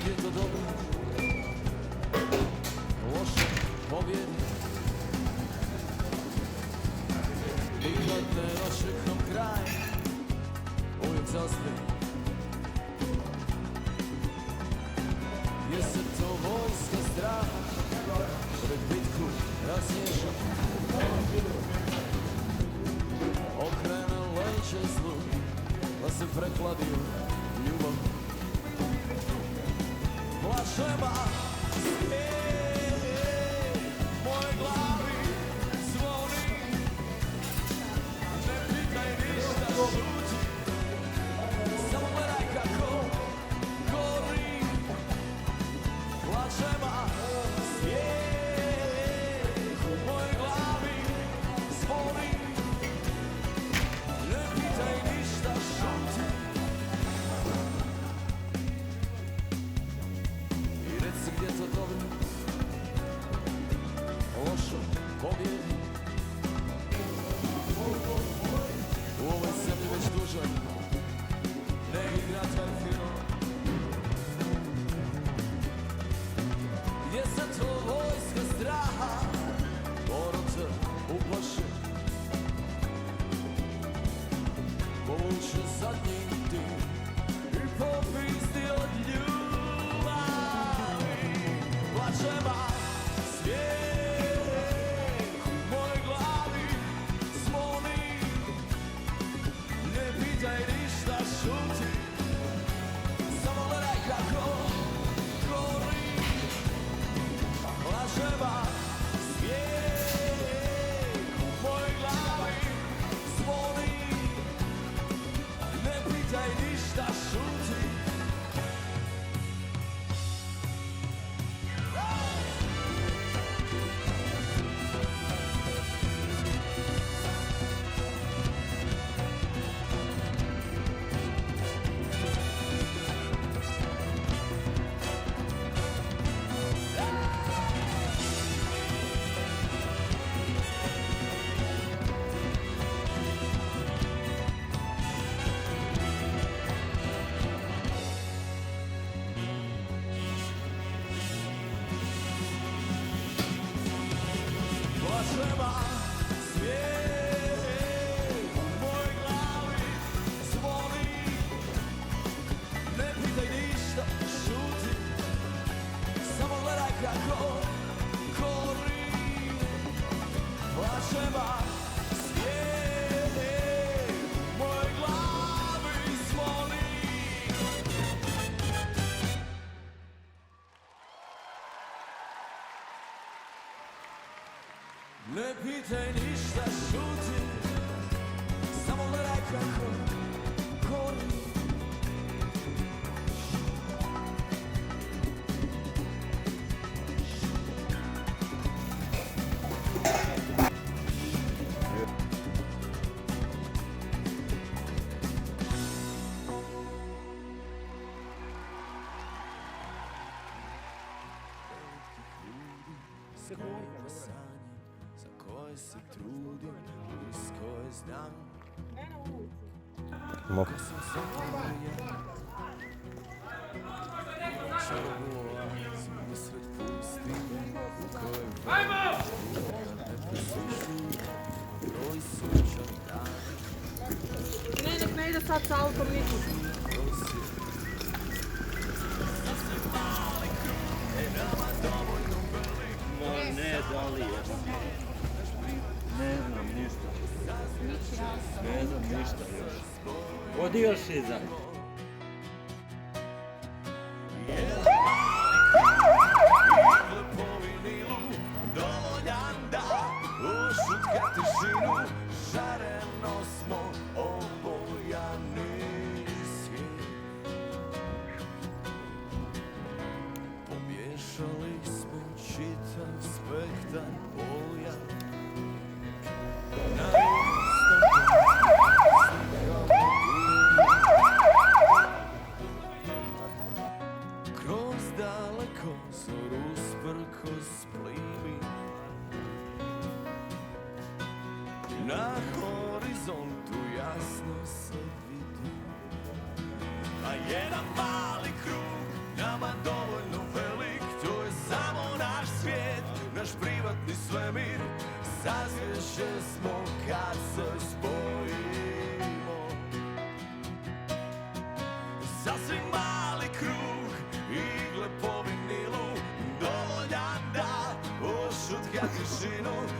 gdje to dobro, loše pobjedi. Nikad ne dočekam kraj, uvijek zaspijem. Je se to vojska straha, pred bitku raznježa. Okrene leće zlu, pa se prekladio ljubav. Plačeva svijet, moje glavi zvoni. Ne pitaj ništa, šuti, samo gledaj kako gori. Plačeva svijet, u mojoj glavi zvoni. Ne pitaj ništa, šuti. I reci gdje to dobro, lošo pobjedi. U ovoj zemlji već duže ne igra taj film. Gdje se to vojska straha, porod uplaši. Povuče zadnji dim i popizdi od ljubavi. Plačeva svijet, u mojoj glavi zvoni. Ne pitaj ništa, šuti, samo gledaj kako gori. Plačeva svijet, u mojoj glavi zvoni. Ne pitaj ništa, šuti. Plačeva svijet, u mojoj glavi zvoni. Ne pitaj ništa, šuti, samo gledaj kako gori. Plačeva svijet, u mojoj glavi zvoni. Ne pitaj ništa, šuti, samo gledaj kako gori. Koje sanje, za koje se trudim, iz koje znam. Ko sam zaboravljen, čarobova usred pustine, u kojoj vrlo ne presušuju, broj sunčani dani. Ne, nek ne ide sad sa autom niti. Ne, da li je? Ne znam ništa. Ne znam ništa još. Odi još iza. Dovoljan da ušutka tišinu, šareno smo obojani svijet. Pomiješali smo čitav spektar boja. Na kroz daleko zoru usprkos plimi. Na horizontu jasno se vidi, a jedan mali krug nama dođe. privatni svemir. Sazvješće smo kad se spojimo. Sasvim mali krug, igle po vinilu, dovoljan da ušutka tišinu.